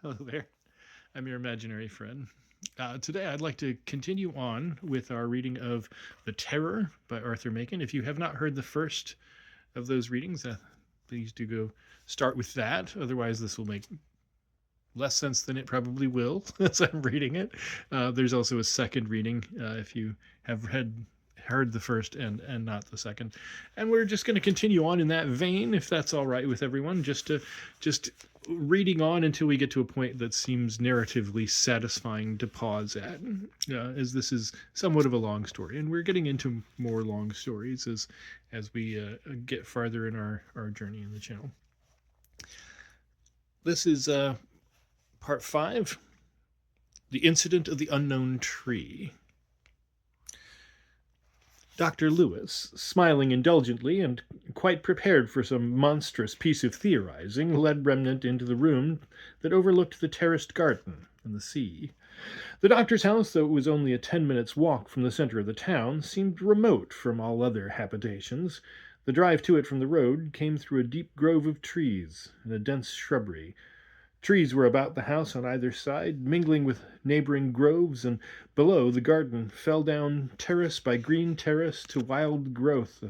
Hello there. I'm your imaginary friend. Today, I'd like to continue on with our reading of The Terror by Arthur Machen. If you have not heard the first of those readings, please do go start with that. Otherwise, this will make less sense than it probably will as I'm reading it. There's also a second reading if you have heard the first and not the second. And we're just going to continue on in that vein, if that's all right with everyone, just reading on until we get to a point that seems narratively satisfying to pause at, as this is somewhat of a long story, and we're getting into more long stories as we get farther in our journey in the channel. This is part 5, The Incident of the Unknown Tree. Dr. Lewis, smiling indulgently and quite prepared for some monstrous piece of theorizing, led Remnant into the room that overlooked the terraced garden and the sea. The doctor's house, though it was only a 10 minutes' walk from the center of the town, seemed remote from all other habitations. The drive to it from the road came through a deep grove of trees and a dense shrubbery. Trees were about the house on either side, mingling with neighboring groves, and below the garden fell down terrace by green terrace to wild growth,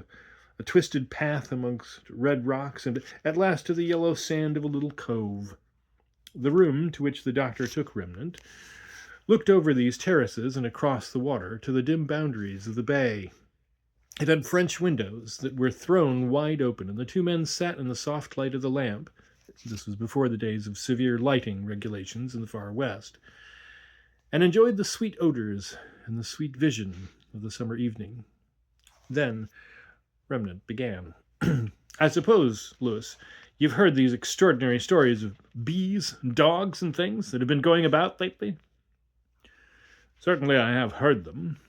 a twisted path amongst red rocks, and at last to the yellow sand of a little cove. The room to which the doctor took Remnant looked over these terraces and across the water to the dim boundaries of the bay. It had French windows that were thrown wide open, and the two men sat in the soft light of the lamp. This was before the days of severe lighting regulations in the far west, and enjoyed the sweet odors and the sweet vision of the summer evening. Then Remnant began. I suppose, Lewis, you've heard these extraordinary stories of bees, dogs, and things that have been going about lately? Certainly I have heard them.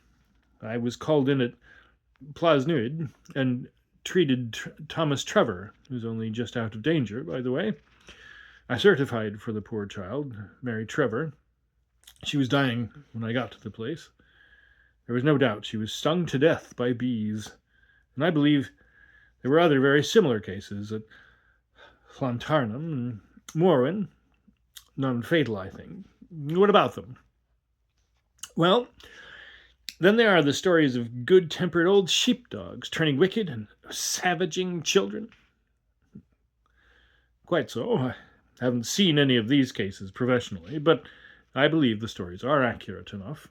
I was called in at Plasnuid and treated Thomas Trevor, who's only just out of danger, by the way. I certified for the poor child, Mary Trevor. She was dying when I got to the place. There was no doubt she was stung to death by bees, and I believe there were other very similar cases at Llantarnam and Morwen. None fatal, I think. What about them? Well, then there are the stories of good-tempered old sheepdogs turning wicked and savaging children. Quite so. I haven't seen any of these cases professionally, but I believe the stories are accurate enough.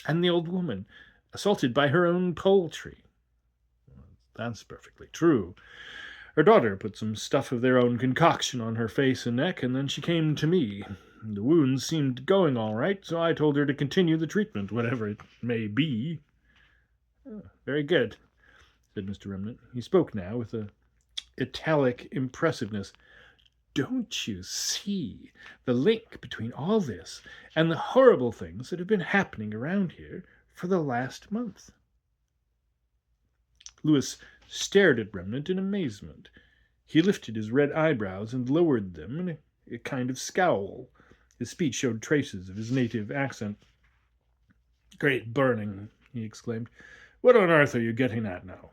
And the old woman, assaulted by her own poultry. That's perfectly true. Her daughter put some stuff of their own concoction on her face and neck, and then she came to me. The wounds seemed going all right, so I told her to continue the treatment, whatever it may be. Oh, very good, said Mr. Remnant. He spoke now with a italic impressiveness. Don't you see the link between all this and the horrible things that have been happening around here for the last month? Lewis stared at Remnant in amazement. He lifted his red eyebrows and lowered them in a kind of scowl. His speech showed traces of his native accent. Great burning, he exclaimed. What on earth are you getting at now?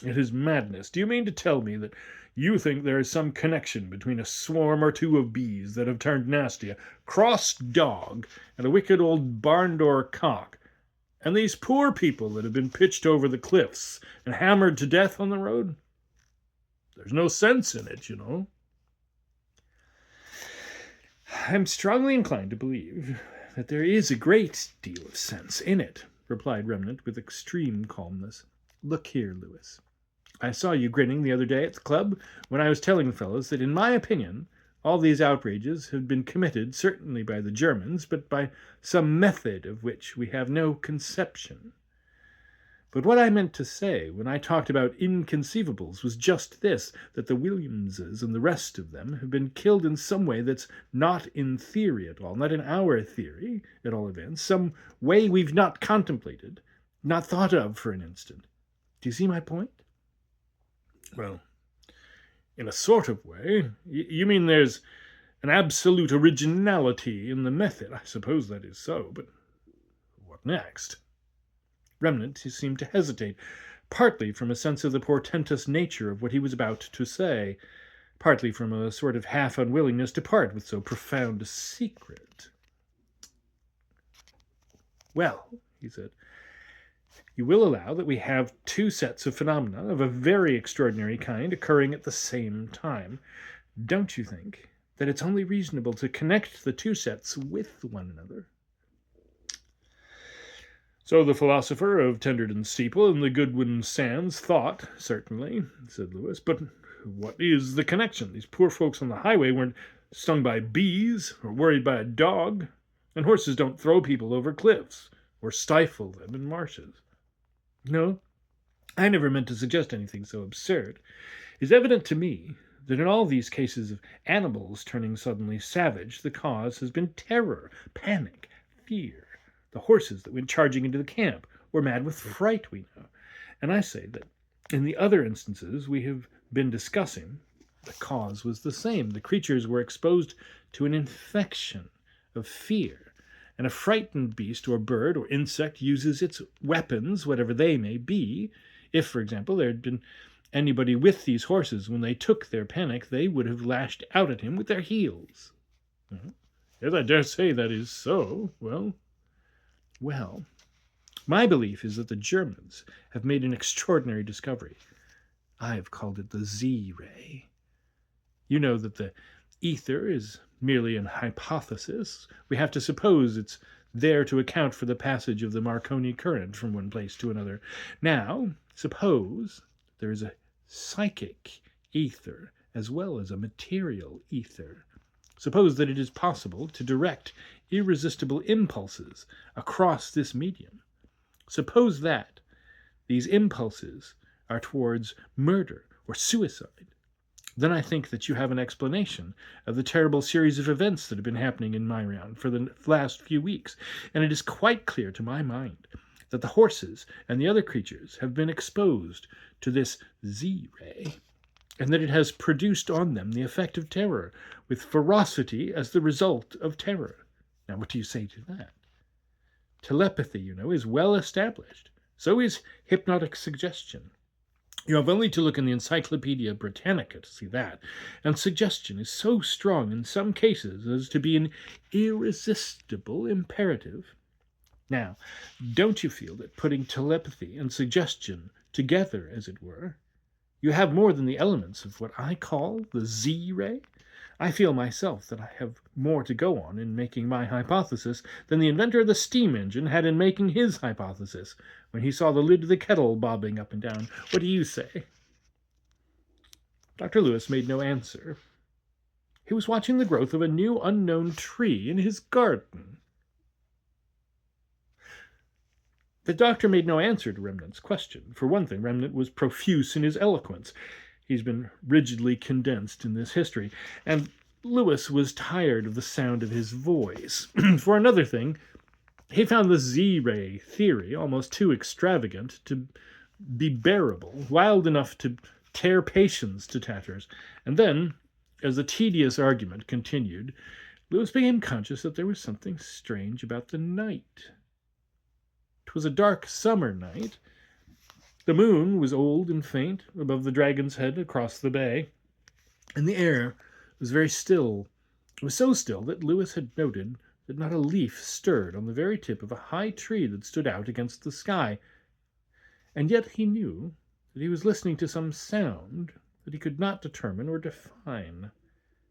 It is madness. Do you mean to tell me that you think there is some connection between a swarm or two of bees that have turned nasty, a crossed dog, and a wicked old barn-door cock, and these poor people that have been pitched over the cliffs and hammered to death on the road? There's no sense in it, you know. I'm strongly inclined to believe that there is a great deal of sense in it, replied Remnant with extreme calmness. Look here, Lewis. I saw you grinning the other day at the club when I was telling the fellows that, in my opinion, all these outrages have been committed certainly by the Germans, but by some method of which we have no conception. But what I meant to say when I talked about inconceivables was just this, that the Williamses and the rest of them have been killed in some way that's not in theory at all, not in our theory, at all events, some way we've not contemplated, not thought of for an instant. Do you see my point? Well, in a sort of way. You mean there's an absolute originality in the method? I suppose that is so, but what next? Remnant seemed to hesitate, partly from a sense of the portentous nature of what he was about to say, partly from a sort of half unwillingness to part with so profound a secret. "Well," he said, "you will allow that we have two sets of phenomena of a very extraordinary kind occurring at the same time. Don't you think that it's only reasonable to connect the two sets with one another?" "So the philosopher of Tenderden Steeple and the Goodwin Sands thought, certainly," said Lewis. "But what is the connection? These poor folks on the highway weren't stung by bees or worried by a dog, and horses don't throw people over cliffs or stifle them in marshes." "No, I never meant to suggest anything so absurd. It's evident to me that in all these cases of animals turning suddenly savage, the cause has been terror, panic, fear. The horses that went charging into the camp were mad with fright, we know. And I say that in the other instances we have been discussing, the cause was the same. The creatures were exposed to an infection of fear, and a frightened beast or bird or insect uses its weapons, whatever they may be. If, for example, there had been anybody with these horses when they took their panic, they would have lashed out at him with their heels." "Yes, I dare say that is so. Well, my belief is that the Germans have made an extraordinary discovery. I have called it the Z-ray. You know that the ether is merely an hypothesis. We have to suppose it's there to account for the passage of the Marconi current from one place to another. Now, suppose there is a psychic ether as well as a material ether. Suppose that it is possible to direct irresistible impulses across this medium. Suppose that these impulses are towards murder or suicide. Then I think that you have an explanation of the terrible series of events that have been happening in Myrion for the last few weeks, and it is quite clear to my mind that the horses and the other creatures have been exposed to this Z-ray, and that it has produced on them the effect of terror, with ferocity as the result of terror. Now, what do you say to that? Telepathy, you know, is well established. So is hypnotic suggestion. You have only to look in the Encyclopedia Britannica to see that. And suggestion is so strong in some cases as to be an irresistible imperative. Now, don't you feel that putting telepathy and suggestion together, as it were, you have more than the elements of what I call the Z-ray? I feel myself that I have more to go on in making my hypothesis than the inventor of the steam engine had in making his hypothesis when he saw the lid of the kettle bobbing up and down. What do you say?" Dr. Lewis made no answer. He was watching the growth of a new unknown tree in his garden. The doctor made no answer to Remnant's question. For one thing, Remnant was profuse in his eloquence. He's been rigidly condensed in this history, and Lewis was tired of the sound of his voice. For another thing, he found the Z-ray theory almost too extravagant to be bearable, wild enough to tear patience to tatters. And then, as the tedious argument continued, Lewis became conscious that there was something strange about the night. 'Twas a dark summer night. The moon was old and faint above the Dragon's Head across the bay, and the air was very still. It was so still that Lewis had noted that not a leaf stirred on the very tip of a high tree that stood out against the sky. And yet he knew that he was listening to some sound that he could not determine or define.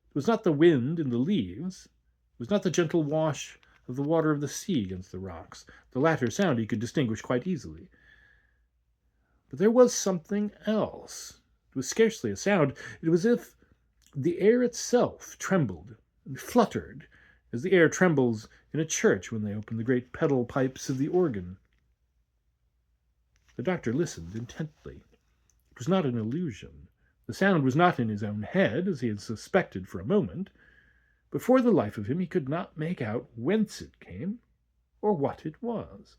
It was not the wind in the leaves. It was not the gentle wash of the water of the sea against the rocks. The latter sound he could distinguish quite easily. But there was something else. It was scarcely a sound. It was as if the air itself trembled and fluttered, as the air trembles in a church when they open the great pedal pipes of the organ. The doctor listened intently. It was not an illusion. The sound was not in his own head, as he had suspected for a moment. But for the life of him he could not make out whence it came, or what it was.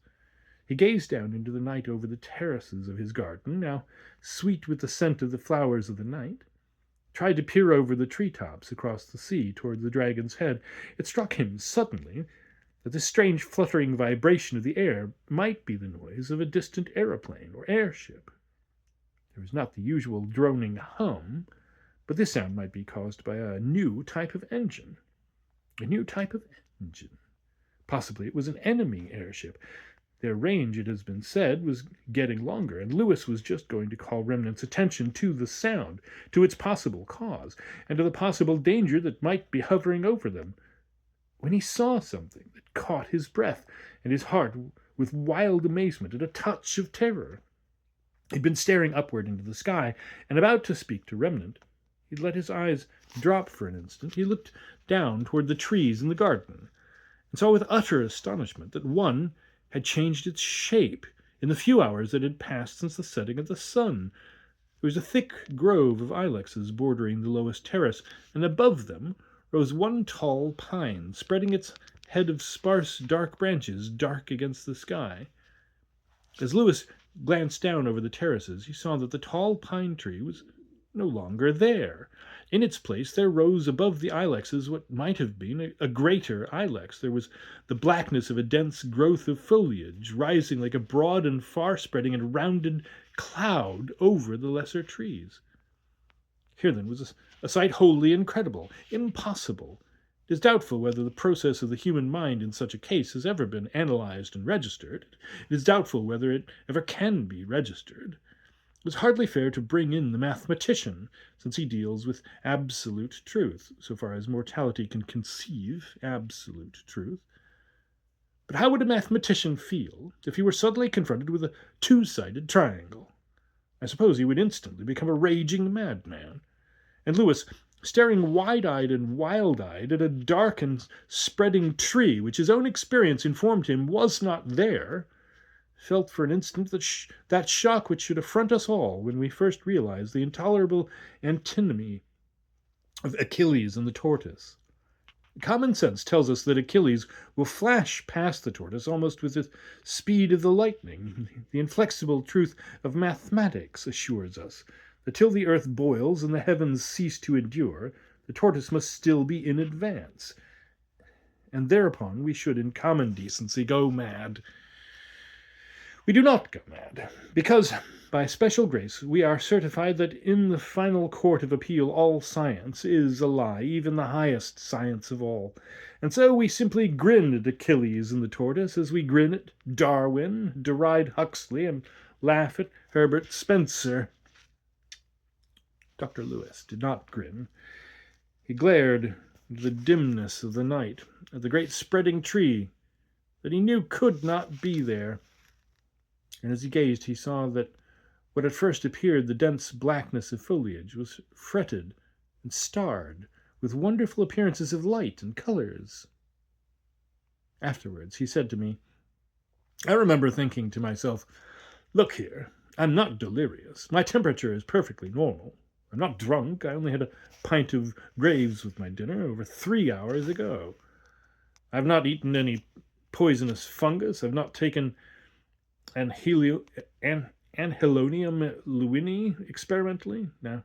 He gazed down into the night over the terraces of his garden, now sweet with the scent of the flowers of the night, tried to peer over the tree-tops across the sea toward the Dragon's Head. It struck him suddenly that this strange fluttering vibration of the air might be the noise of a distant aeroplane or airship. There was not the usual droning hum, but this sound might be caused by a new type of engine. A new type of engine. Possibly it was an enemy airship. Their range, it has been said, was getting longer, and Lewis was just going to call Remnant's attention to the sound, to its possible cause, and to the possible danger that might be hovering over them, when he saw something that caught his breath and his heart with wild amazement and a touch of terror. He'd been staring upward into the sky, and about to speak to Remnant. He let his eyes drop for an instant. He looked down toward the trees in the garden, and saw with utter astonishment that one had changed its shape in the few hours that had passed since the setting of the sun. There was a thick grove of ilexes bordering the lowest terrace, and above them rose one tall pine, spreading its head of sparse, dark branches dark against the sky. As Lewis glanced down over the terraces, he saw that the tall pine tree was no longer there. In its place there rose above the ilexes what might have been a greater ilex. There was the blackness of a dense growth of foliage, rising like a broad and far-spreading and rounded cloud over the lesser trees. Here, then, was a sight wholly incredible, impossible. It is doubtful whether the process of the human mind in such a case has ever been analyzed and registered. It is doubtful whether it ever can be registered. It was hardly fair to bring in the mathematician, since he deals with absolute truth, so far as mortality can conceive absolute truth. But how would a mathematician feel if he were suddenly confronted with a two-sided triangle? I suppose he would instantly become a raging madman. And Lewis, staring wide-eyed and wild-eyed at a dark and spreading tree which his own experience informed him was not there, felt for an instant that shock which should affront us all when we first realize the intolerable antinomy of Achilles and the tortoise. Common sense tells us that Achilles will flash past the tortoise almost with the speed of the lightning. The inflexible truth of mathematics assures us that till the earth boils and the heavens cease to endure, the tortoise must still be in advance. And thereupon we should in common decency go mad. We do not go mad, because, by special grace, we are certified that in the final court of appeal all science is a lie, even the highest science of all. And so we simply grin at Achilles and the tortoise as we grin at Darwin, deride Huxley, and laugh at Herbert Spencer. Dr. Lewis did not grin. He glared into the dimness of the night, at the great spreading tree that he knew could not be there. And as he gazed, he saw that what at first appeared the dense blackness of foliage was fretted and starred with wonderful appearances of light and colors. Afterwards, he said to me, I remember thinking to myself, look here, I'm not delirious. My temperature is perfectly normal. I'm not drunk. I only had a pint of Graves with my dinner over 3 hours ago. I've not eaten any poisonous fungus. I've not taken Anhelonium lewinii experimentally. Now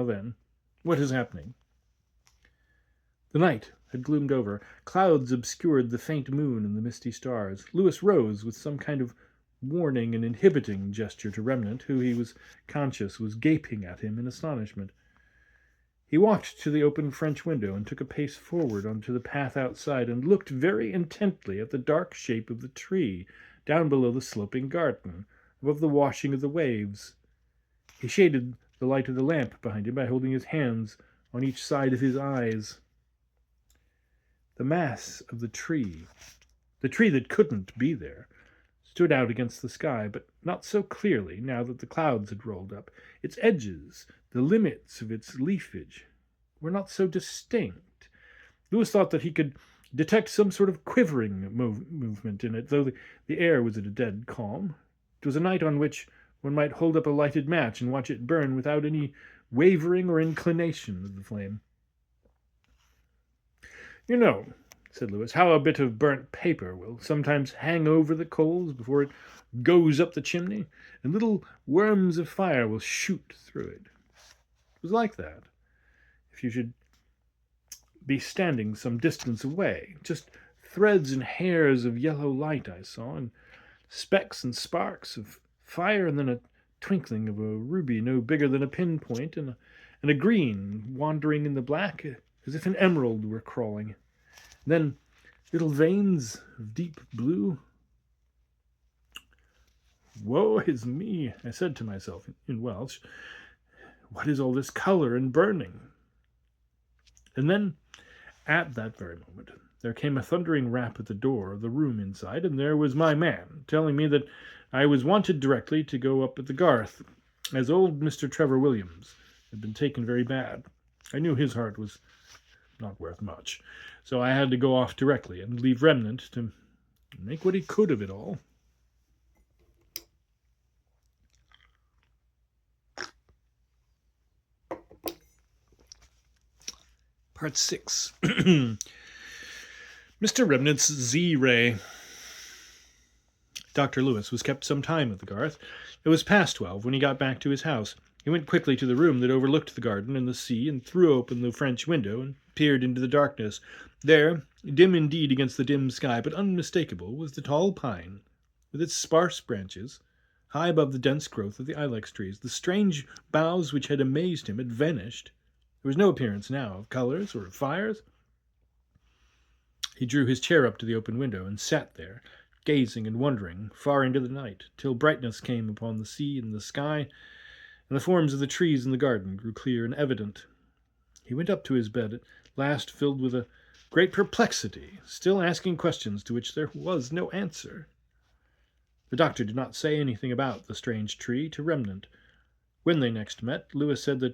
then, what is happening? The night had gloomed over. Clouds obscured the faint moon and the misty stars. Lewis rose with some kind of warning and inhibiting gesture to Remnant, who he was conscious was gaping at him in astonishment. He walked to the open French window and took a pace forward onto the path outside and looked very intently at the dark shape of the tree down below the sloping garden, above the washing of the waves. He shaded the light of the lamp behind him by holding his hands on each side of his eyes. The mass of the tree that couldn't be there, stood out against the sky, but not so clearly now that the clouds had rolled up. Its edges, the limits of its leafage, were not so distinct. Lewis thought that he could detect some sort of quivering movement in it, though the air was at a dead calm. It was a night on which one might hold up a lighted match and watch it burn without any wavering or inclination of the flame. You know, said Lewis, how a bit of burnt paper will sometimes hang over the coals before it goes up the chimney, and little worms of fire will shoot through it. It was like that. If you should be standing some distance away, just threads and hairs of yellow light I saw, and specks and sparks of fire, and then a twinkling of a ruby no bigger than a pinpoint, and and a green wandering in the black, as if an emerald were crawling. Then little veins of deep blue. Woe is me, I said to myself in Welsh. What is all this colour and burning? And then, at that very moment, there came a thundering rap at the door of the room inside, and there was my man, telling me that I was wanted directly to go up at the Garth, as old Mr. Trevor Williams had been taken very bad. I knew his heart was not worth much, so I had to go off directly and leave Remnant to make what he could of it all. Part 6. Mr. Remnant's Z-Ray. Dr. Lewis was kept some time at the Garth. It was past 12 when he got back to his house. He went quickly to the room that overlooked the garden and the sea, and threw open the French window and peered into the darkness. There, dim indeed against the dim sky, but unmistakable, was the tall pine, with its sparse branches, high above the dense growth of the ilex trees. The strange boughs which had amazed him had vanished. There was no appearance now of colours or of fires. He drew his chair up to the open window and sat there, gazing and wondering far into the night, till brightness came upon the sea and the sky, and the forms of the trees in the garden grew clear and evident. He went up to his bed at last, filled with a great perplexity, still asking questions to which there was no answer. The doctor did not say anything about the strange tree to Remnant. When they next met, Lewis said that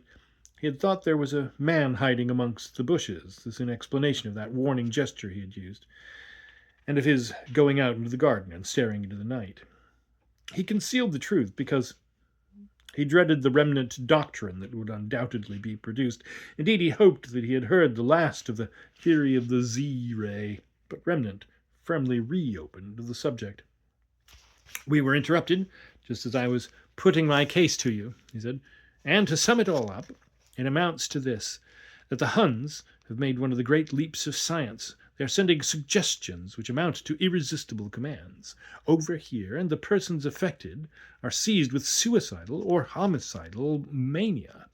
he had thought there was a man hiding amongst the bushes, as an explanation of that warning gesture he had used, and of his going out into the garden and staring into the night. He concealed the truth because he dreaded the Remnant doctrine that would undoubtedly be produced. Indeed, he hoped that he had heard the last of the theory of the Z-ray, but Remnant firmly reopened the subject. "We were interrupted just as I was putting my case to you," he said, "and to sum it all up, it amounts to this, that the Huns have made one of the great leaps of science. They are sending suggestions which amount to irresistible commands over here, and the persons affected are seized with suicidal or homicidal mania.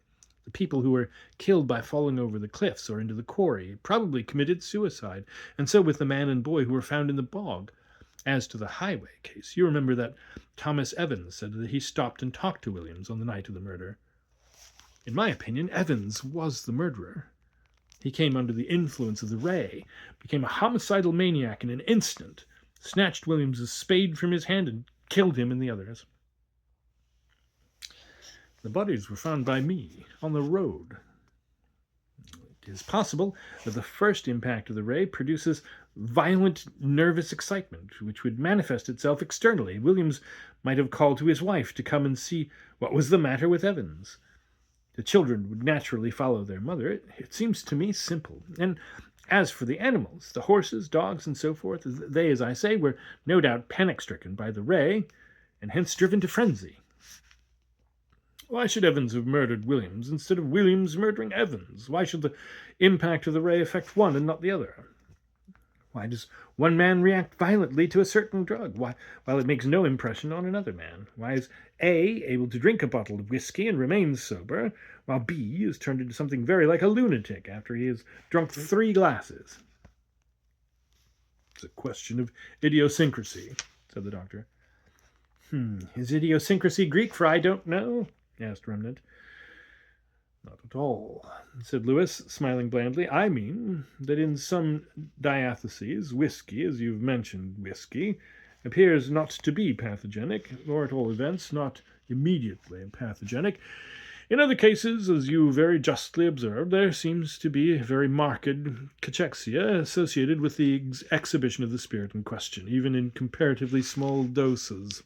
The people who were killed by falling over the cliffs or into the quarry probably committed suicide, and so with the man and boy who were found in the bog. As to the highway case, you remember that Thomas Evans said that he stopped and talked to Williams on the night of the murder. In my opinion, Evans was the murderer. He came under the influence of the ray, became a homicidal maniac in an instant, snatched Williams's spade from his hand, and killed him and the others. The bodies were found by me on the road. It is possible that the first impact of the ray produces violent nervous excitement, which would manifest itself externally. Williams might have called to his wife to come and see what was the matter with Evans. The children would naturally follow their mother. It seems to me simple. And as for the animals, the horses, dogs, and so forth, they, as I say, were no doubt panic-stricken by the ray, and hence driven to frenzy. Why should Evans have murdered Williams instead of Williams murdering Evans? Why should the impact of the ray affect one and not the other? Why does one man react violently to a certain drug, while it makes no impression on another man? Why is A able to drink a bottle of whiskey and remain sober, while B is turned into something very like a lunatic after he has drunk 3 glasses? It's a question of idiosyncrasy, said the doctor. Is idiosyncrasy Greek, for I don't know? Asked Remnant. Not at all, said Lewis, smiling blandly. I mean that in some diatheses, whiskey, as you've mentioned whiskey, appears not to be pathogenic, or at all events not immediately pathogenic. In other cases, as you very justly observed, there seems to be a very marked cachexia associated with the exhibition of the spirit in question, even in comparatively small doses.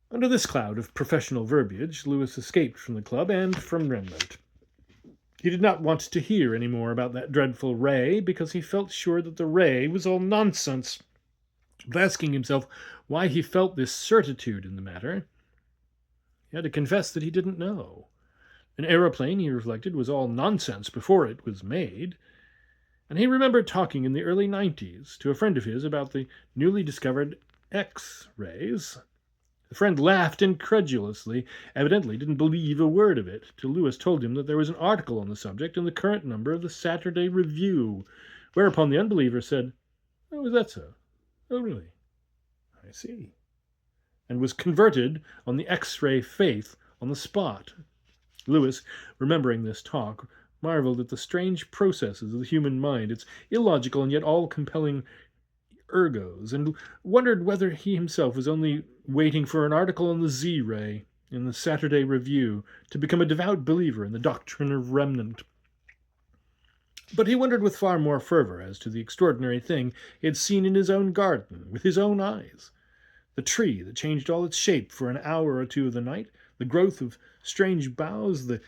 Under this cloud of professional verbiage, Lewis escaped from the club and from Remnant. He did not want to hear any more about that dreadful ray, because he felt sure that the ray was all nonsense. But asking himself why he felt this certitude in the matter, he had to confess that he didn't know. An aeroplane, he reflected, was all nonsense before it was made, and he remembered talking in the early 90s to a friend of his about the newly discovered X-rays, The friend laughed incredulously, evidently didn't believe a word of it, till Lewis told him that there was an article on the subject in the current number of the Saturday Review, whereupon the unbeliever said, "Oh, is that so? Oh, really? I see," and was converted on the X-ray faith on the spot. Lewis, remembering this talk, marveled at the strange processes of the human mind, its illogical and yet all-compelling ergos, and wondered whether he himself was only waiting for an article on the Z-ray in the Saturday Review to become a devout believer in the doctrine of remnant. But he wondered with far more fervor as to the extraordinary thing he had seen in his own garden with his own eyes. The tree that changed all its shape for an hour or two of the night, the growth of strange boughs, the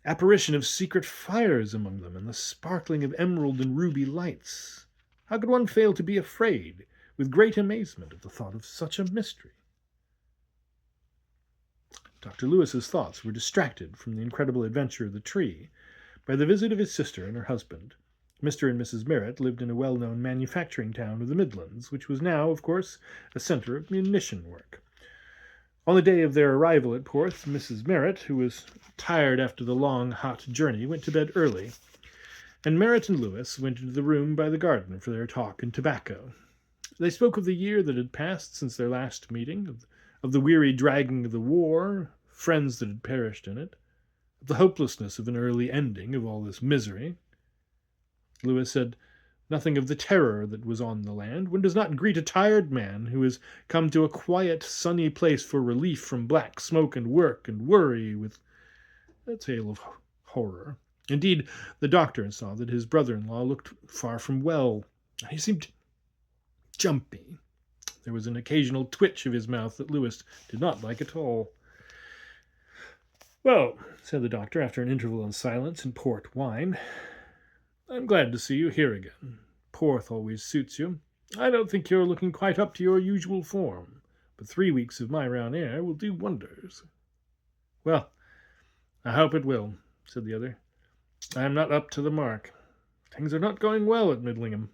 apparition of secret fires among them, and the sparkling of emerald and ruby lights. How could one fail to be afraid, with great amazement, at the thought of such a mystery? Dr. Lewis's thoughts were distracted from the incredible adventure of the tree by the visit of his sister and her husband. Mr. and Mrs. Merritt lived in a well-known manufacturing town of the Midlands, which was now, of course, a centre of munition work. On the day of their arrival at Porth, Mrs. Merritt, who was tired after the long, hot journey, went to bed early, and Merritt and Lewis went into the room by the garden for their talk and tobacco. They spoke of the year that had passed since their last meeting, of the weary dragging of the war, friends that had perished in it, of the hopelessness of an early ending of all this misery. Lewis said nothing of the terror that was on the land. One does not greet a tired man who has come to a quiet, sunny place for relief from black smoke and work and worry with a tale of horror. Indeed, the doctor saw that his brother-in-law looked far from well. He seemed jumpy. There was an occasional twitch of his mouth that Lewis did not like at all. "Well," said the doctor, after an interval of silence and port wine, "I'm glad to see you here again. Porth always suits you. I don't think you're looking quite up to your usual form, but 3 weeks of my round air will do wonders." "Well, I hope it will," said the other. "I am not up to the mark. Things are not going well at Midlingham."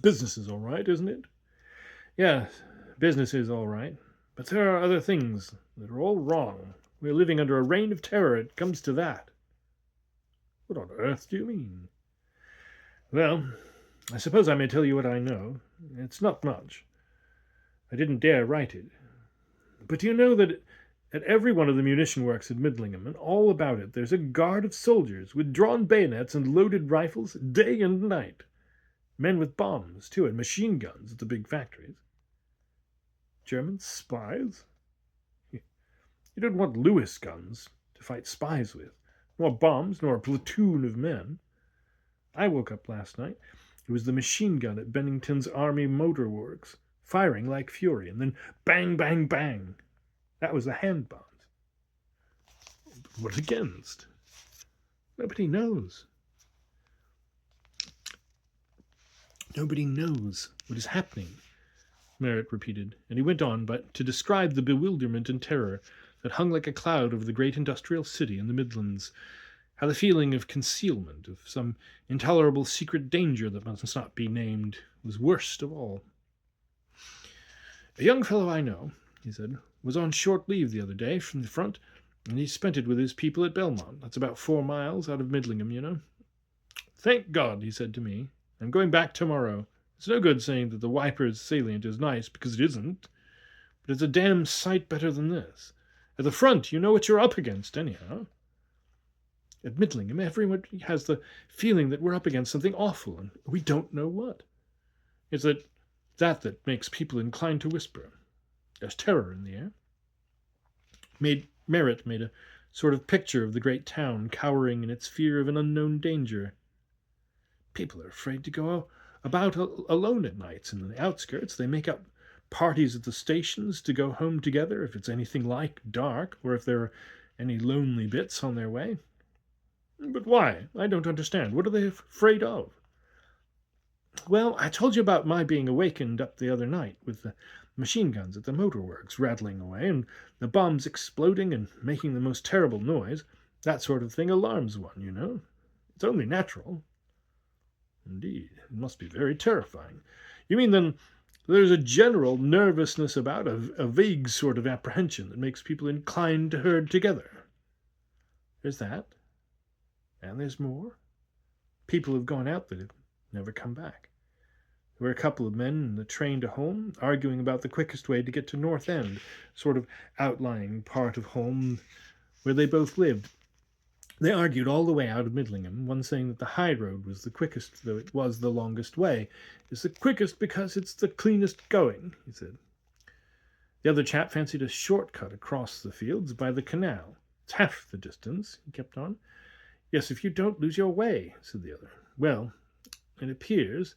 "Business is all right, isn't it?" "Yes, business is all right, but there are other things that are all wrong. We're living under a reign of terror, it comes to that." "What on earth do you mean?" "Well, I suppose I may tell you what I know. It's not much. I didn't dare write it. But do you know that at every one of the munition works at Midlingham, and all about it, there's a guard of soldiers with drawn bayonets and loaded rifles day and night. Men with bombs, too, and machine guns at the big factories." "German spies?" "You don't want Lewis guns to fight spies with, nor bombs, nor a platoon of men. I woke up last night. It was the machine gun at Bennington's Army Motor Works, firing like fury, and then bang, bang, bang. That was the hand bombs." "What against?" "Nobody knows. Nobody knows what is happening," Merritt repeated, and he went on, but to describe the bewilderment and terror that hung like a cloud over the great industrial city in the Midlands, how the feeling of concealment, of some intolerable secret danger that must not be named, was worst of all. "A young fellow I know," he said, "was on short leave the other day from the front, and he spent it with his people at Belmont. That's about 4 miles out of Midlingham, you know. 'Thank God,' he said to me, 'I'm going back tomorrow. It's no good saying that the Wipers salient is nice, because it isn't, but it's a damn sight better than this. At the front, you know what you're up against, anyhow. At Midlingham, everyone has the feeling that we're up against something awful, and we don't know what. It's that makes people inclined to whisper. There's terror in the air." Merritt made a sort of picture of the great town cowering in its fear of an unknown danger. "People are afraid to go about alone at nights in the outskirts. They make up parties at the stations to go home together if it's anything like dark, or if there are any lonely bits on their way." "But why? I don't understand. What are they afraid of?" "Well, I told you about my being awakened up the other night, with the machine guns at the motor works rattling away, and the bombs exploding and making the most terrible noise. That sort of thing alarms one, you know. It's only natural." "Indeed, it must be very terrifying. You mean, then, There's a general nervousness about, a vague sort of apprehension that makes people inclined to herd together. There's that, and there's more. People have gone out that have never come back. There were a couple of men in the train to Holme arguing about the quickest way to get to North End, sort of outlying part of Holme where they both lived. They argued all the way out of Midlingham, one saying that the high road was the quickest, though it was the longest way. It's the quickest because it's the cleanest going, he said. The other chap fancied a short cut across the fields by the canal. It's half the distance, he kept on. Yes, if you don't lose your way, said the other. Well, it appears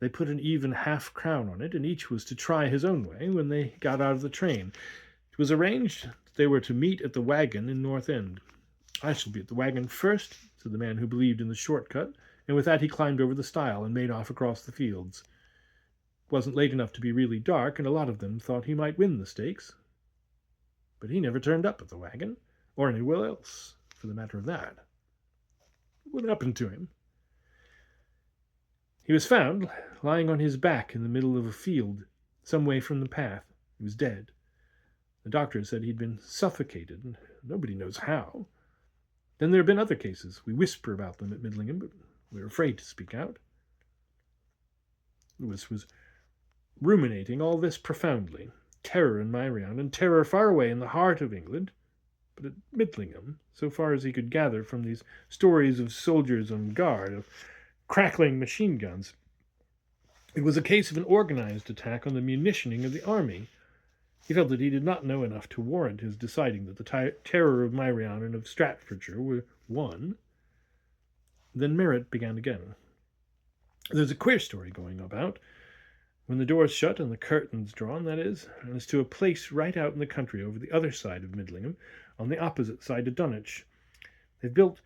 they put an even half-crown on it, and each was to try his own way when they got out of the train. It was arranged that they were to meet at the wagon in North End. I shall be at the wagon first, said the man who believed in the short cut, and with that he climbed over the stile and made off across the fields. It wasn't late enough to be really dark, and a lot of them thought he might win the stakes. But he never turned up at the wagon, or anywhere else, for the matter of that. What happened to him? He was found lying on his back in the middle of a field, some way from the path. He was dead. The doctor said he'd been suffocated, and nobody knows how. Then there have been other cases. We whisper about them at Midlingham, but we're afraid to speak out. Lewis was ruminating all this profoundly. Terror in Myrion, and terror far away in the heart of England. But at Midlingham, so far as he could gather from these stories of soldiers on guard, of crackling machine guns, it was a case of an organized attack on the munitioning of the army. He felt that he did not know enough to warrant his deciding that the terror of Myrion and of Staffordshire were one. Then Merritt began again. There's a queer story going about, when the door's shut and the curtains drawn, that is, and it's to a place right out in the country over the other side of Midlingham, on the opposite side of Dunwich. They've built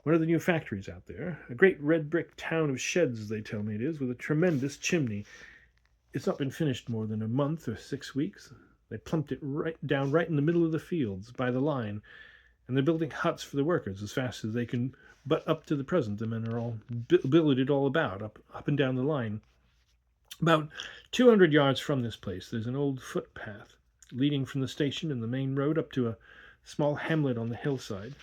one of the new factories out there, a great red brick town of sheds, they tell me it is, with a tremendous chimney. It's not been finished more than a month or 6 weeks. They plumped it right in the middle of the fields, by the line, and they're building huts for the workers as fast as they can. But up to the present, the men are all billeted all about, up and down the line. About 200 yards from this place, there's an old footpath leading from the station and the main road up to a small hamlet on the hillside.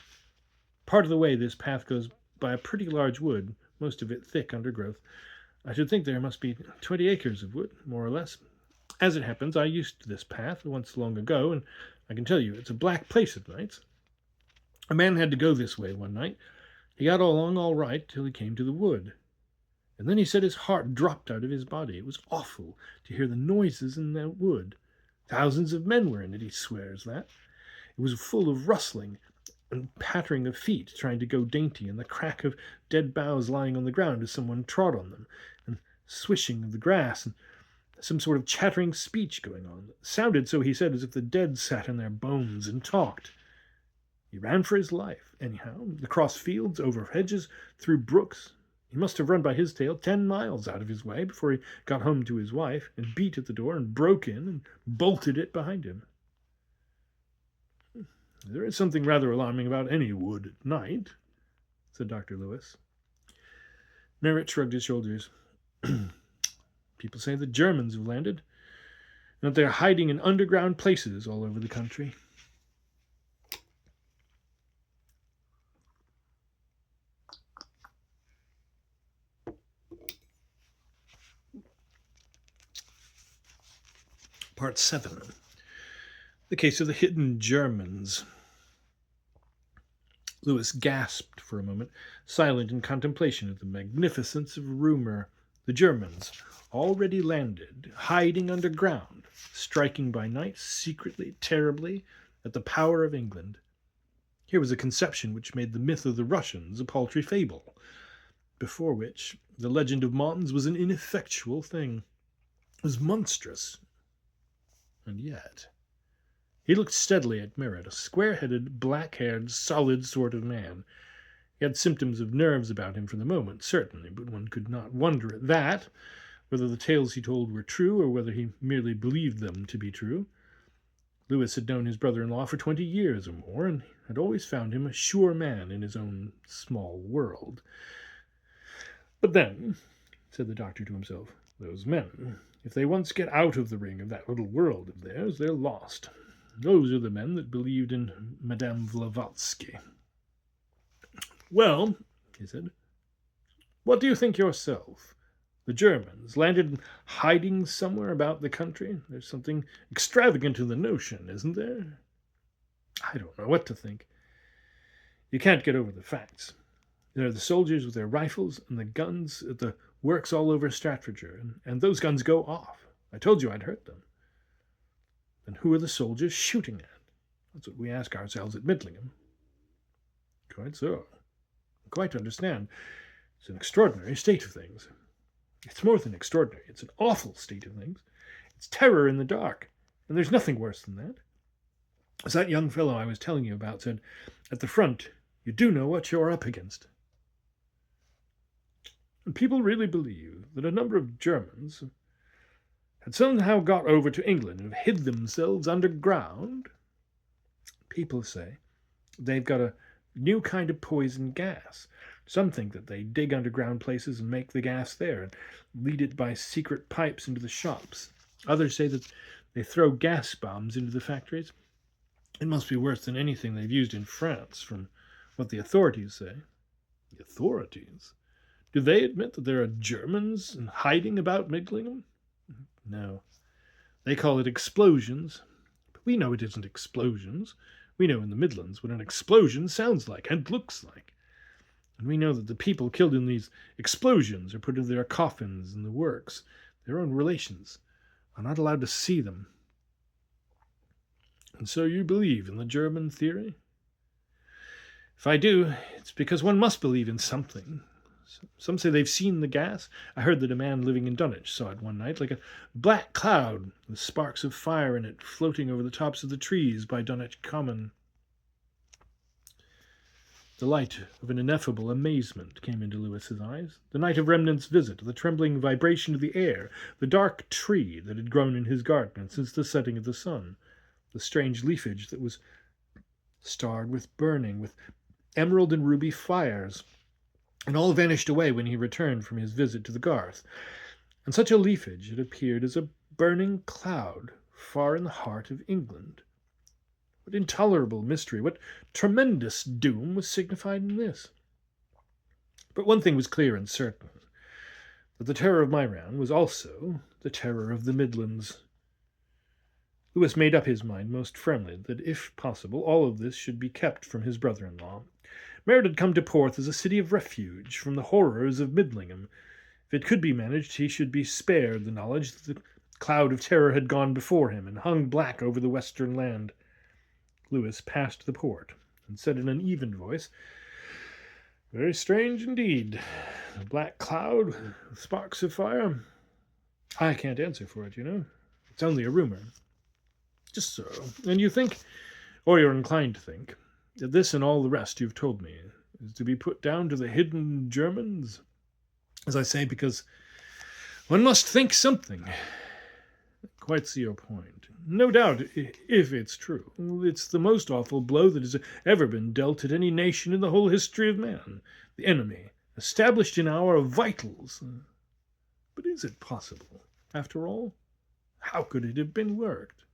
Part of the way this path goes by a pretty large wood, most of it thick undergrowth. I should think there must be 20 acres of wood, more or less. As it happens, I used this path once long ago, and I can tell you it's a black place at nights. A man had to go this way one night. He got along all right till he came to the wood. And then he said his heart dropped out of his body. It was awful to hear the noises in that wood. Thousands of men were in it, he swears that. It was full of rustling and pattering of feet trying to go dainty, and the crack of dead boughs lying on the ground as someone trod on them, and swishing of the grass, and some sort of chattering speech going on. It sounded, so he said, as if the dead sat in their bones and talked. He ran for his life, anyhow, across fields, over hedges, through brooks. He must have run by his tale 10 miles out of his way before he got home to his wife, and beat at the door, and broke in, and bolted it behind him. There is something rather alarming about any wood at night, said Dr. Lewis. Merritt shrugged his shoulders. People say the Germans have landed, and that they're hiding in underground places all over the country. Part 7. The case of the hidden Germans. Lewis gasped for a moment, silent in contemplation of the magnificence of rumor. The Germans, already landed, hiding underground, striking by night, secretly, terribly, at the power of England. Here was a conception which made the myth of the Russians a paltry fable, before which the legend of Mons was an ineffectual thing. It was monstrous. And yet... He looked steadily at Merritt, a square-headed, black-haired, solid sort of man. He had symptoms of nerves about him for the moment, certainly, but one could not wonder at that, whether the tales he told were true, or whether he merely believed them to be true. Lewis had known his brother-in-law for 20 years or more, and had always found him a sure man in his own small world. But then, said the doctor to himself, Those men, if they once get out of the ring of that little world of theirs, they're lost. Those are the men that believed in Madame Blavatsky. Well, he said, what do you think yourself? The Germans landed hiding somewhere about the country. There's something extravagant in the notion, isn't there? I don't know what to think. You can't get over the facts. There are the soldiers with their rifles and the guns at the works all over Staffordshire, and those guns go off. I told you I'd hurt them. Then who are the soldiers shooting at? That's what we ask ourselves at Midlingham. Quite so. I quite understand. It's an extraordinary state of things. It's more than extraordinary. It's an awful state of things. It's terror in the dark, and there's nothing worse than that. As that young fellow I was telling you about said, at the front, you do know what you're up against. And people really believe that a number of Germans had somehow got over to England and hid themselves underground. People say they've got a new kind of poison gas. Some think that they dig underground places and make the gas there and lead it by secret pipes into the shops. Others say that they throw gas bombs into the factories. It must be worse than anything they've used in France, from what the authorities say. The authorities? Do they admit that there are Germans hiding about Midlingham? No. They call it explosions. But we know it isn't explosions. We know in the Midlands what an explosion sounds like and looks like. And we know that the people killed in these explosions are put into their coffins in the works. Their own relations are not allowed to see them. And so you believe in the German theory? If I do, it's because one must believe in something. Some say they've seen the gas. I heard that a man living in Dunwich saw it one night, like a black cloud with sparks of fire in it floating over the tops of the trees by Dunwich Common. The light of an ineffable amazement came into Lewis's eyes. The night of Remnant's visit, the trembling vibration of the air, the dark tree that had grown in his garden since the setting of the sun, the strange leafage that was starred with burning, with emerald and ruby fires, and all vanished away when he returned from his visit to the garth. And such a leafage had appeared as a burning cloud far in the heart of England. What intolerable mystery, what tremendous doom was signified in this? But one thing was clear and certain, that the terror of Myran was also the terror of the Midlands. Lewis made up his mind most firmly that, if possible, all of this should be kept from his brother-in-law. Merritt had come to Porth as a city of refuge from the horrors of Midlingham. If it could be managed, he should be spared the knowledge that the cloud of terror had gone before him and hung black over the western land. Lewis passed the port and said in an even voice, "Very strange indeed. A black cloud with sparks of fire. I can't answer for it, you know. It's only a rumor." "Just so. And you think, or you're inclined to think, that this and all the rest you've told me is to be put down to the hidden Germans? As I say, because one must think something." "Quite see your point. No doubt, if it's true, it's the most awful blow that has ever been dealt at any nation in the whole history of man. The enemy, established in our vitals. But is it possible, after all? How could it have been worked?"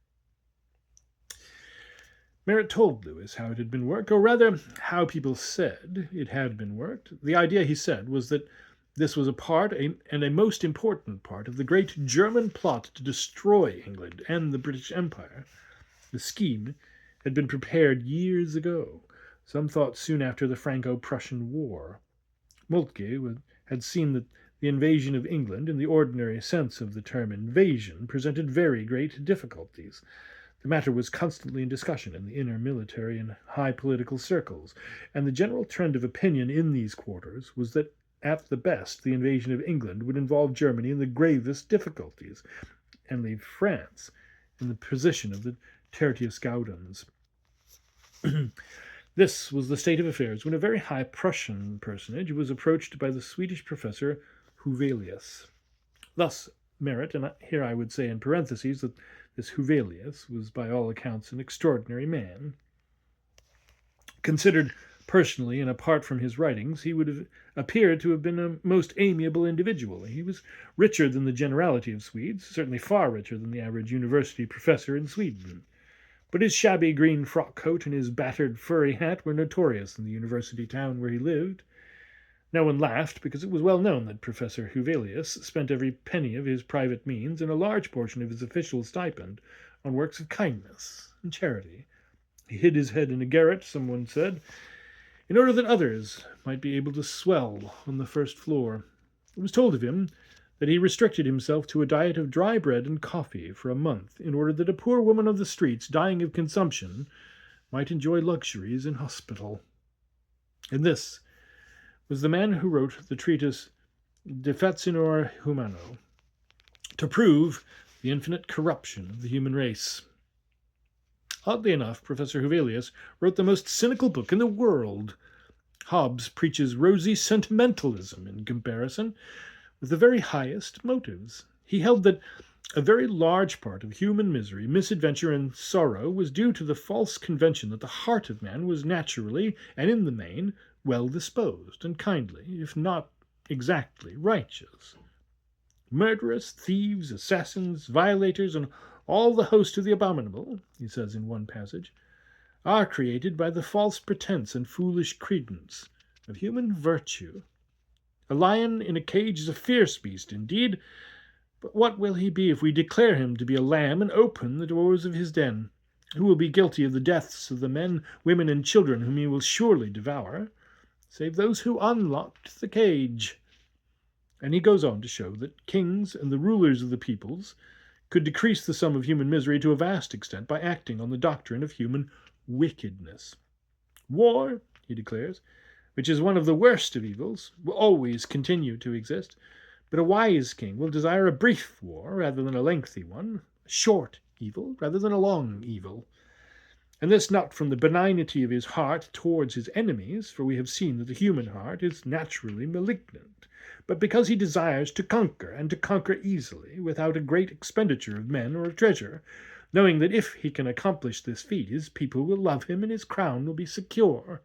Merritt told Lewis how it had been worked, or rather, how people said it had been worked. The idea, he said, was that this was a part, and a most important part, of the great German plot to destroy England and the British Empire. The scheme had been prepared years ago, some thought soon after the Franco-Prussian War. Moltke had seen that the invasion of England, in the ordinary sense of the term invasion, presented very great difficulties. The matter was constantly in discussion in the inner military and high political circles, and the general trend of opinion in these quarters was that at the best the invasion of England would involve Germany in the gravest difficulties, and leave France in the position of the tertius gaudens. This was the state of affairs when a very high Prussian personage was approached by the Swedish professor Huvelius. Thus Merritt, and here I would say in parentheses that this Huvelius was by all accounts an extraordinary man, considered Personally, and apart from his writings, he would have appeared to have been a most amiable individual. He was richer than the generality of Swedes, certainly far richer than the average university professor in Sweden. But his shabby green frock coat and his battered furry hat were notorious in the university town where he lived. No one laughed, because it was well known that Professor Huvelius spent every penny of his private means and a large portion of his official stipend on works of kindness and charity. He hid his head in a garret, someone said, in order that others might be able to swell on the first floor. It was told of him that he restricted himself to a diet of dry bread and coffee for a month, in order that a poor woman of the streets, dying of consumption, might enjoy luxuries in hospital. And this was the man who wrote the treatise De Facinor Humano, to prove the infinite corruption of the human race. Oddly enough, Professor Huvelius wrote the most cynical book in the world. Hobbes preaches rosy sentimentalism in comparison with the very highest motives. He held that a very large part of human misery, misadventure, and sorrow was due to the false convention that the heart of man was naturally, and in the main, well disposed and kindly, if not exactly righteous. Murderers, thieves, assassins, violators, and all the host of the abominable, he says in one passage, are created by the false pretense and foolish credence of human virtue. A lion in a cage is a fierce beast indeed, but what will he be if we declare him to be a lamb and open the doors of his den? Who will be guilty of the deaths of the men, women, and children whom he will surely devour, save those who unlocked the cage? And he goes on to show that kings and the rulers of the peoples could decrease the sum of human misery to a vast extent by acting on the doctrine of human wickedness. War, he declares, which is one of the worst of evils, will always continue to exist, but a wise king will desire a brief war rather than a lengthy one, a short evil rather than a long evil. And this not from the benignity of his heart towards his enemies, for we have seen that the human heart is naturally malignant, but because he desires to conquer, and to conquer easily, without a great expenditure of men or of treasure, knowing that if he can accomplish this feat, his people will love him and his crown will be secure.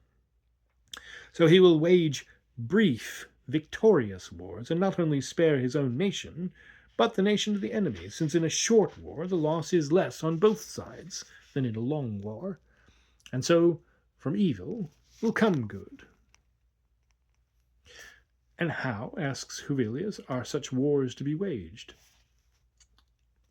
So he will wage brief, victorious wars, and not only spare his own nation, but the nation of the enemy, since in a short war the loss is less on both sides than in a long war. And so from evil will come good. And how, asks Huvelius, are such wars to be waged?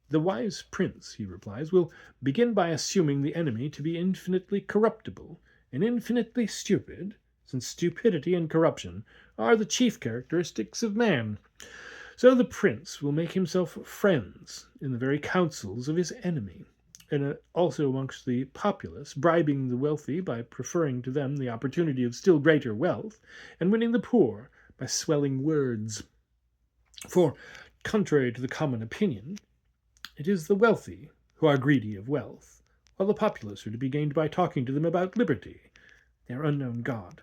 The wise prince, he replies, will begin by assuming the enemy to be infinitely corruptible and infinitely stupid, since stupidity and corruption are the chief characteristics of man. So the prince will make himself friends in the very councils of his enemy, and also amongst the populace, bribing the wealthy by preferring to them the opportunity of still greater wealth, and winning the poor by swelling words. For, contrary to the common opinion, it is the wealthy who are greedy of wealth, while the populace are to be gained by talking to them about liberty, their unknown god.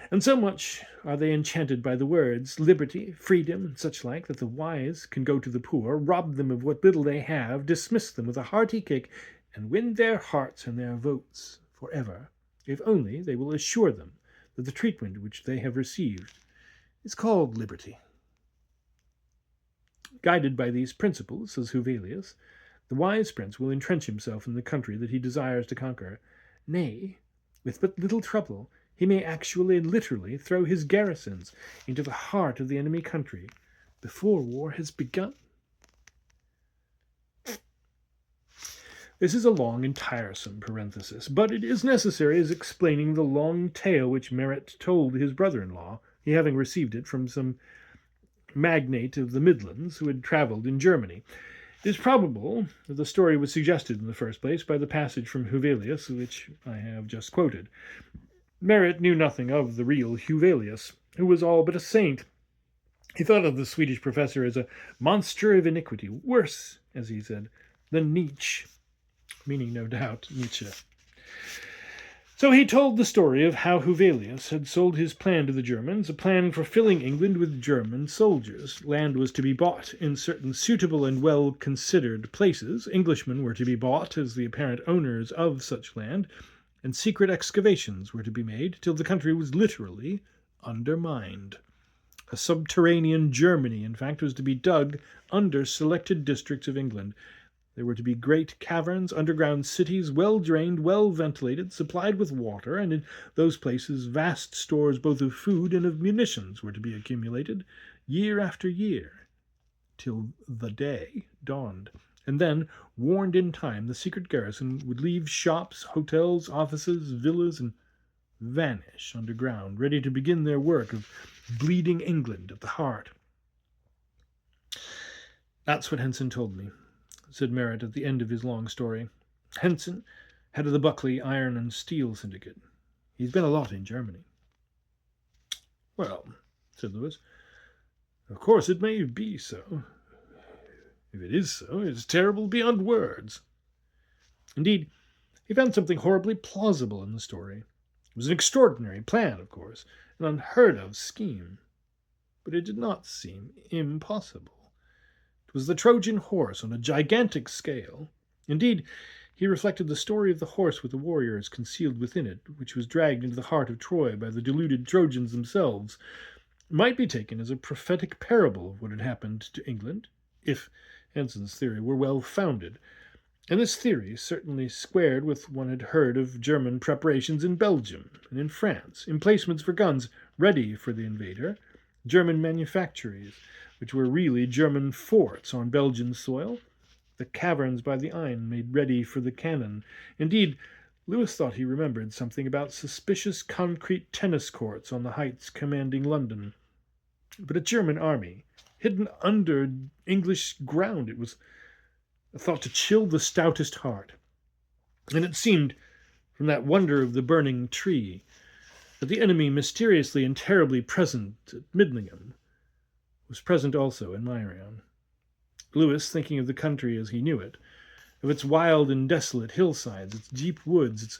And so much are they enchanted by the words liberty, freedom, and such like, that the wise can go to the poor, rob them of what little they have, dismiss them with a hearty kick, and win their hearts and their votes forever, if only they will assure them that the treatment which they have received is called liberty. Guided by these principles, says Huvelius, the wise prince will entrench himself in the country that he desires to conquer. Nay, with but little trouble, he may actually and literally throw his garrisons into the heart of the enemy country before war has begun. This is a long and tiresome parenthesis, but it is necessary as explaining the long tale which Merit told his brother-in-law, he having received it from some magnate of the Midlands who had travelled in Germany. It is probable that the story was suggested in the first place by the passage from Huvelius, which I have just quoted. Merit knew nothing of the real Huvelius, who was all but a saint. He thought of the Swedish professor as a monster of iniquity, worse, as he said, than Nietzsche, meaning, no doubt, Nietzsche. So he told the story of how Huvelius had sold his plan to the Germans, a plan for filling England with German soldiers. Land was to be bought in certain suitable and well-considered places. Englishmen were to be bought as the apparent owners of such land, and secret excavations were to be made till the country was literally undermined. A subterranean Germany, in fact, was to be dug under selected districts of England. There were to be great caverns, underground cities, well drained, well ventilated, supplied with water, and in those places vast stores both of food and of munitions were to be accumulated, year after year, till the day dawned. And then, warned in time, the secret garrison would leave shops, hotels, offices, villas, and vanish underground, ready to begin their work of bleeding England at the heart. That's what Henson told me, said Merritt at the end of his long story. Henson, head of the Buckley Iron and Steel Syndicate. He's been a lot in Germany. Well, said Lewis, of course it may be so. If it is so, it's terrible beyond words. Indeed, he found something horribly plausible in the story. It was an extraordinary plan, of course, an unheard-of scheme. But it did not seem impossible. It was the Trojan horse on a gigantic scale. Indeed, he reflected the story of the horse with the warriors concealed within it, which was dragged into the heart of Troy by the deluded Trojans themselves, might be taken as a prophetic parable of what had happened to England, if Henson's theory were well founded. And this theory certainly squared with one had heard of German preparations in Belgium and in France, emplacements for guns ready for the invader, German manufactories, which were really German forts on Belgian soil, the caverns by the Ain made ready for the cannon. Indeed, Lewis thought he remembered something about suspicious concrete tennis courts on the heights commanding London. But a German army, hidden under English ground, it was a thought to chill the stoutest heart. And it seemed, from that wonder of the burning tree, that the enemy mysteriously and terribly present at Midlingham was present also in Myrion. Lewis, thinking of the country as he knew it, of its wild and desolate hillsides, its deep woods, its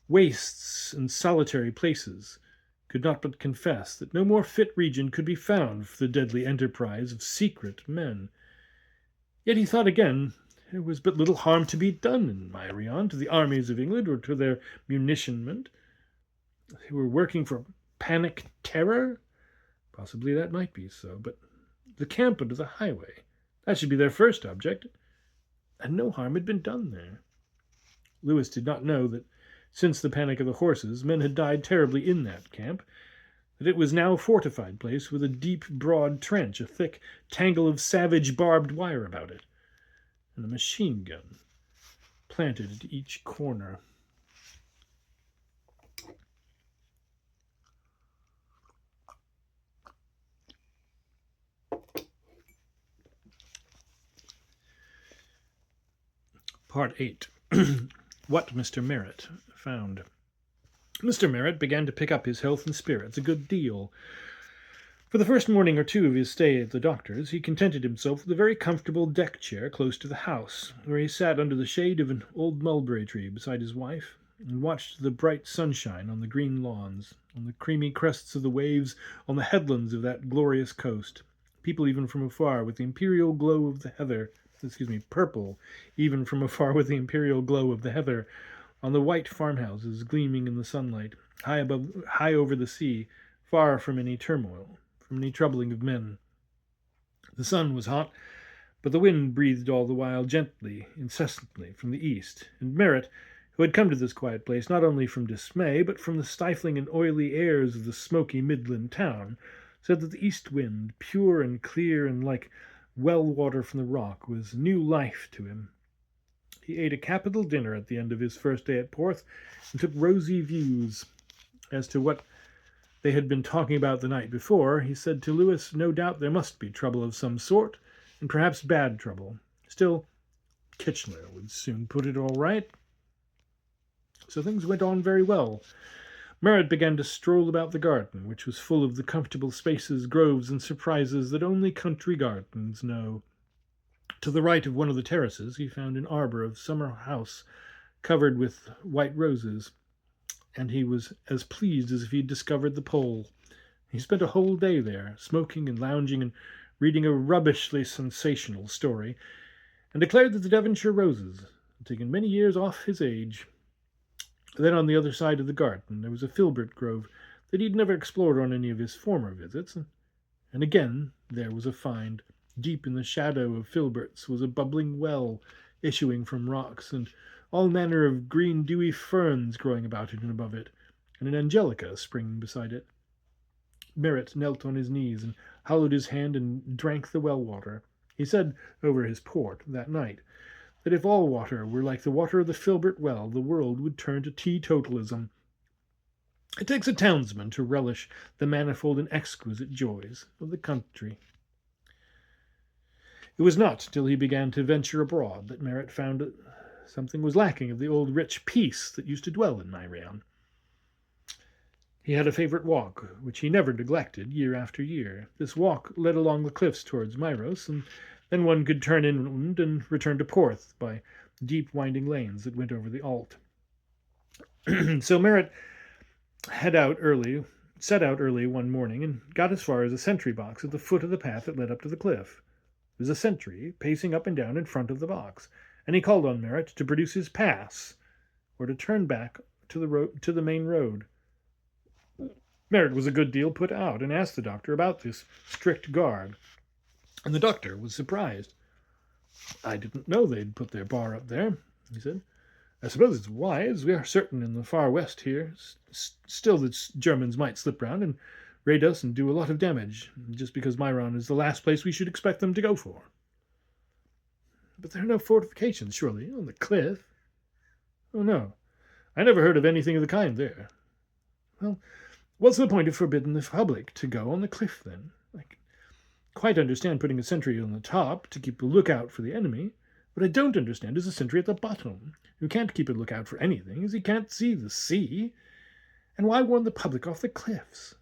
wastes and solitary places, could not but confess that no more fit region could be found for the deadly enterprise of secret men. Yet he thought again, there was but little harm to be done in Myrion to the armies of England or to their munitionment. They were working for panic terror? Possibly that might be so, but the camp under the highway, that should be their first object, and no harm had been done there. Lewis did not know that since the panic of the horses, men had died terribly in that camp, that it was now a fortified place with a deep, broad trench, a thick tangle of savage barbed wire about it, and a machine gun planted at each corner. Part 8. What Mr. Merritt found. Mr. Merritt began to pick up his health and spirits a good deal. For the first morning or two of his stay at the doctor's, he contented himself with a very comfortable deck chair close to the house, where he sat under the shade of an old mulberry tree beside his wife, and watched the bright sunshine on the green lawns, on the creamy crests of the waves, on the headlands of that glorious coast, people even from afar with the imperial glow of the heather, purple, even from afar with the imperial glow of the heather, on the white farmhouses gleaming in the sunlight, high over the sea, far from any turmoil, from any troubling of men. The sun was hot, but the wind breathed all the while gently, incessantly, from the east, and Merritt, who had come to this quiet place not only from dismay, but from the stifling and oily airs of the smoky Midland town, said that the east wind, pure and clear and like well water from the rock, was new life to him. He ate a capital dinner at the end of his first day at Porth, and took rosy views as to what they had been talking about the night before. He said to Lewis, no doubt there must be trouble of some sort, and perhaps bad trouble. Still, Kitchener would soon put it all right. So things went on very well. Merritt began to stroll about the garden, which was full of the comfortable spaces, groves, and surprises that only country gardens know. To the right of one of the terraces he found an arbor of summer house covered with white roses, and he was as pleased as if he had discovered the pole. He spent a whole day there, smoking and lounging and reading a rubbishly sensational story, and declared that the Devonshire roses had taken many years off his age. Then on the other side of the garden there was a filbert grove that he'd never explored on any of his former visits, and again there was a find. Deep in the shadow of filberts was a bubbling well issuing from rocks, and all manner of green dewy ferns growing about it and above it, and an angelica springing beside it. Merritt knelt on his knees and hollowed his hand and drank the well water. He said over his port that night that if all water were like the water of the filbert well, the world would turn to teetotalism. It takes a townsman to relish the manifold and exquisite joys of the country. It was not till he began to venture abroad that Merritt found that something was lacking of the old rich peace that used to dwell in Myrion. He had a favorite walk, which he never neglected year after year. This walk led along the cliffs towards Myros, and then one could turn inland and return to Porth by deep winding lanes that went over the Alt. So Merritt set out early one morning and got as far as a sentry box at the foot of the path that led up to the cliff. There was a sentry pacing up and down in front of the box, and he called on Merritt to produce his pass or to turn back to the main road. Merritt was a good deal put out and asked the doctor about this strict guard, and the doctor was surprised. "I didn't know they'd put their bar up there," he said. "I suppose it's wise. We are certain in the far west here still that Germans might slip round and raid us and do a lot of damage, just because Myron is the last place we should expect them to go for." "But there are no fortifications, surely, on the cliff?" "Oh, no. I never heard of anything of the kind there." "Well, what's the point of forbidding the public to go on the cliff, then? I quite understand putting a sentry on the top to keep a lookout for the enemy. What I don't understand is a sentry at the bottom, who can't keep a lookout for anything, as he can't see the sea. And why warn the public off the cliffs?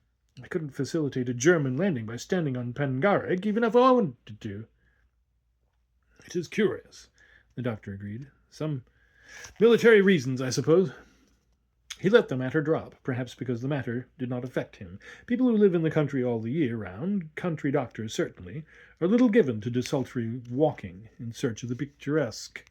I couldn't facilitate a German landing by standing on Pengareg, even if I wanted to." "It is curious," the doctor agreed. "Some military reasons, I suppose." He let the matter drop, perhaps because the matter did not affect him. People who live in the country all the year round, country doctors certainly, are little given to desultory walking in search of the picturesque.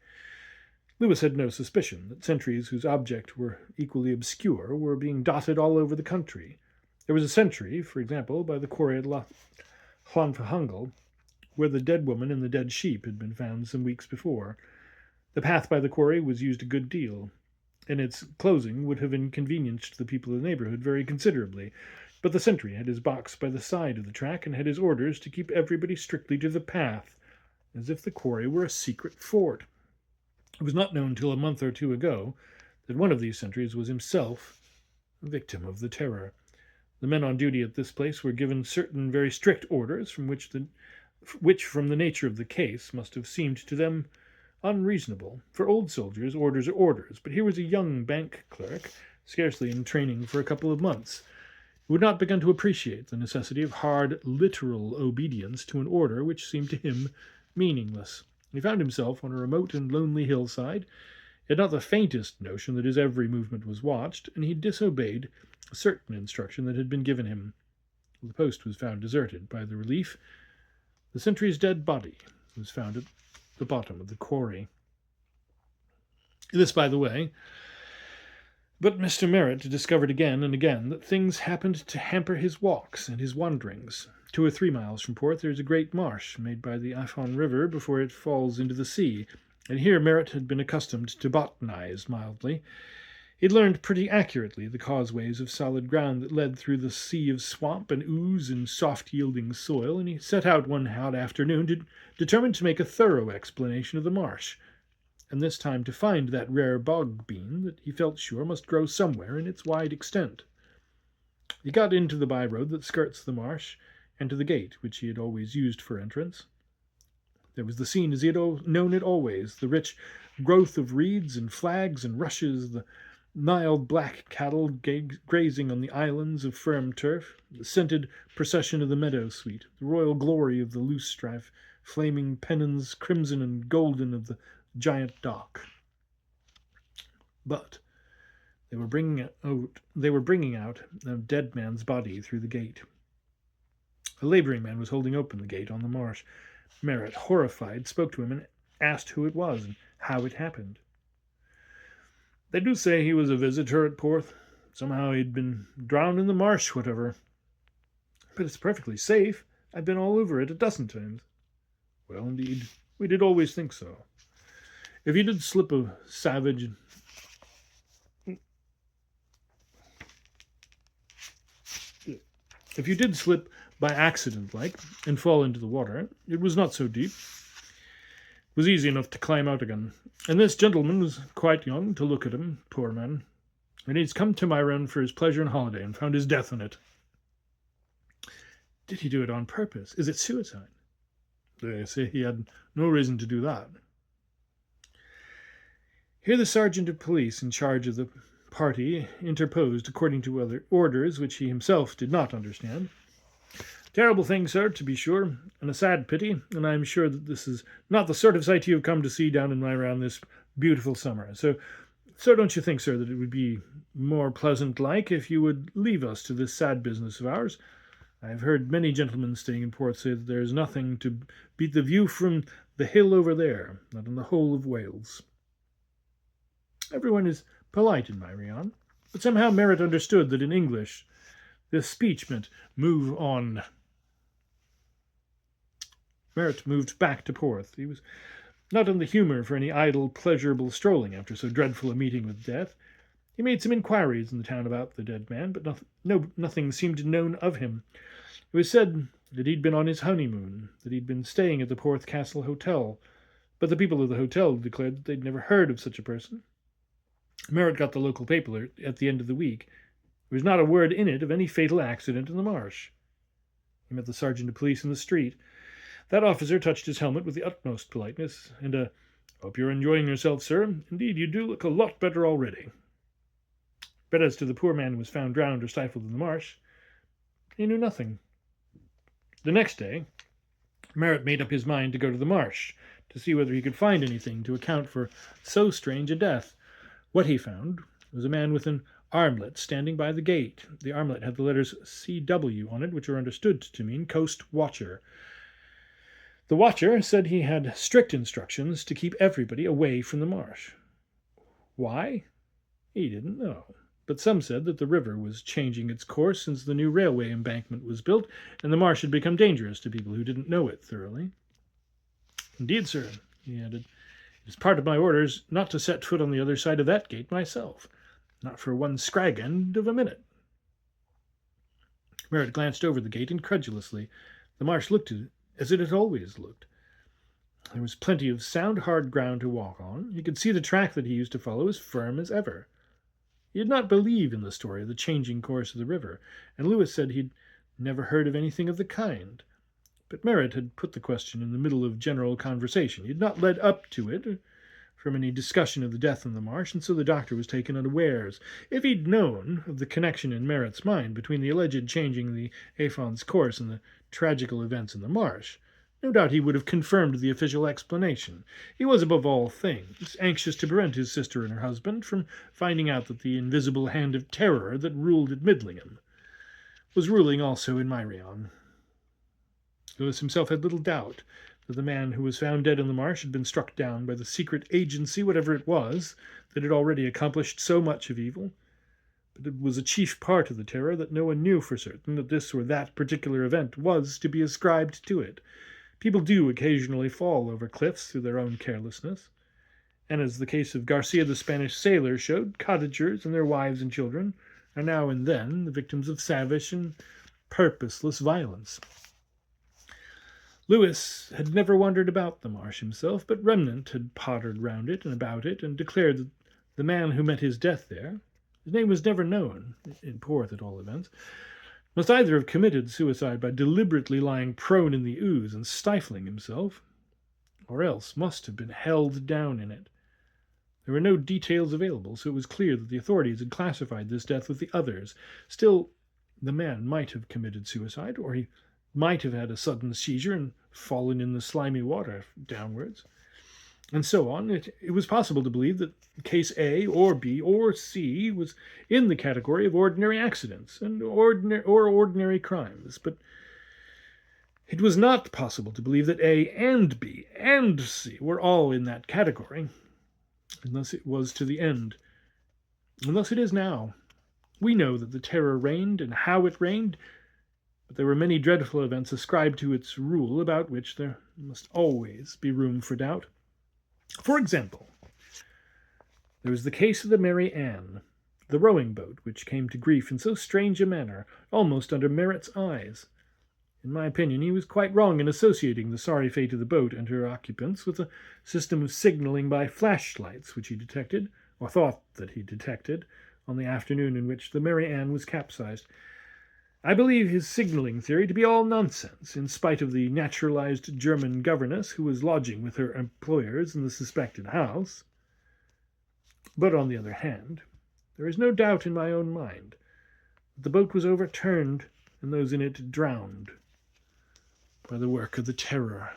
Lewis had no suspicion that sentries whose object were equally obscure were being dotted all over the country. There was a sentry, for example, by the quarry at Llanfihangel, where the dead woman and the dead sheep had been found some weeks before. The path by the quarry was used a good deal, and its closing would have inconvenienced the people of the neighborhood very considerably. But the sentry had his box by the side of the track and had his orders to keep everybody strictly to the path, as if the quarry were a secret fort. It was not known till a month or two ago that one of these sentries was himself a victim of the terror. The men on duty at this place were given certain very strict orders, which from the nature of the case must have seemed to them unreasonable. For old soldiers, orders are orders, but here was a young bank clerk, scarcely in training for a couple of months, who had not begun to appreciate the necessity of hard, literal obedience to an order which seemed to him meaningless. He found himself on a remote and lonely hillside. He had not the faintest notion that his every movement was watched, and he disobeyed a certain instruction that had been given him. The post was found deserted. By the relief, the sentry's dead body was found at the bottom of the quarry. This, by the way. But Mr. Merritt discovered again and again that things happened to hamper his walks and his wanderings. 2 or 3 miles from Porth there is a great marsh made by the Afon River before it falls into the sea, and here Merritt had been accustomed to botanize mildly. He had learned pretty accurately the causeways of solid ground that led through the sea of swamp and ooze and soft-yielding soil, and he set out one hot afternoon determined to make a thorough explanation of the marsh, and this time to find that rare bog bean that he felt sure must grow somewhere in its wide extent. He got into the by-road that skirts the marsh, and to the gate which he had always used for entrance. There was the scene as he had known it always, the rich growth of reeds and flags and rushes, the gnarled black cattle grazing on the islands of firm turf, the scented procession of the meadow-sweet, the royal glory of the loosestrife, flaming pennons crimson and golden of the giant dock. But they were bringing out a dead man's body through the gate. A laboring man was holding open the gate on the marsh. Merritt, horrified, spoke to him and asked who it was and how it happened. They do say he was a visitor at Porth. Somehow he'd been drowned in the marsh, whatever. But it's perfectly safe. I've been all over it a dozen times. Well, indeed, we did always think so. If you did slip a savage If you did slip by accident, like, and fall into the water, it was not so deep. It was easy enough to climb out again. And this gentleman was quite young to look at him, poor man. And he's come to Machen for his pleasure and holiday and found his death in it. Did he do it on purpose? Is it suicide? They say he had no reason to do that. Here the sergeant of police in charge of the party interposed according to other orders which he himself did not understand. Terrible thing, sir, to be sure, and a sad pity, and I am sure that this is not the sort of sight you have come to see down in Machen this beautiful summer. So don't you think, sir, that it would be more pleasant like if you would leave us to this sad business of ours? I have heard many gentlemen staying in Porth say that there is nothing to beat the view from the hill over there, not in the whole of Wales. Everyone is polite in Machen, but somehow Merritt understood that in English this speech meant move on. Merritt moved back to Porth. He was not in the humour for any idle, pleasurable strolling after so dreadful a meeting with death. He made some inquiries in the town about the dead man, but nothing seemed known of him. It was said that he'd been on his honeymoon, that he'd been staying at the Porth Castle Hotel, but the people of the hotel declared that they'd never heard of such a person. Merritt got the local paper at the end of the week. There was not a word in it of any fatal accident in the marsh. He met the sergeant of police in the street. That officer touched his helmet with the utmost politeness, and hope you're enjoying yourself, sir. Indeed, you do look a lot better already. But as to the poor man who was found drowned or stifled in the marsh, he knew nothing. The next day, Merritt made up his mind to go to the marsh, to see whether he could find anything to account for so strange a death. What he found was a man with an armlet standing by the gate. The armlet had the letters CW on it, which are understood to mean Coast Watcher. The watcher said he had strict instructions to keep everybody away from the marsh. Why? He didn't know. But some said that the river was changing its course since the new railway embankment was built, and the marsh had become dangerous to people who didn't know it thoroughly. Indeed, sir, he added, it is part of my orders not to set foot on the other side of that gate myself, not for one scrag end of a minute. Merritt glanced over the gate incredulously. The marsh looked as it had always looked. There was plenty of sound, hard ground to walk on. He could see the track that he used to follow as firm as ever. He did not believe in the story of the changing course of the river, and Lewis said he'd never heard of anything of the kind. But Merritt had put the question in the middle of general conversation. He had not led up to it from any discussion of the death in the marsh, and so the doctor was taken unawares. If he'd known of the connection in Merritt's mind between the alleged changing of the Afon's course and the tragical events in the marsh, no doubt he would have confirmed the official explanation. He was, above all things, anxious to prevent his sister and her husband from finding out that the invisible hand of terror that ruled at Midlingham was ruling also in Machen. Lewis himself had little doubt that the man who was found dead in the marsh had been struck down by the secret agency, whatever it was, that had already accomplished so much of evil. But it was a chief part of the terror that no one knew for certain that this or that particular event was to be ascribed to it. People do occasionally fall over cliffs through their own carelessness, and as the case of Garcia the Spanish sailor showed, cottagers and their wives and children are now and then the victims of savage and purposeless violence. Lewis had never wandered about the marsh himself, but Remnant had pottered round it and about it, and declared that the man who met his death there, his name was never known, in Porth at all events, must either have committed suicide by deliberately lying prone in the ooze and stifling himself, or else must have been held down in it. There were no details available, so it was clear that the authorities had classified this death with the others. Still, the man might have committed suicide, or he might have had a sudden seizure and fallen in the slimy water downwards, and so on. It was possible to believe that case A or B or C was in the category of ordinary accidents and ordinary crimes, but it was not possible to believe that A and B and C were all in that category, unless it was to the end And thus it is now. We know that the terror reigned and how it reigned, but there were many dreadful events ascribed to its rule about which there must always be room for doubt. For example, there was the case of the Mary Ann, the rowing boat which came to grief in so strange a manner, almost under Merritt's eyes. In my opinion, he was quite wrong in associating the sorry fate of the boat and her occupants with a system of signaling by flashlights which he detected, or thought that he detected, on the afternoon in which the Mary Ann was capsized. I believe his signaling theory to be all nonsense, in spite of the naturalized German governess who was lodging with her employers in the suspected house. But on the other hand, there is no doubt in my own mind that the boat was overturned and those in it drowned by the work of the terror.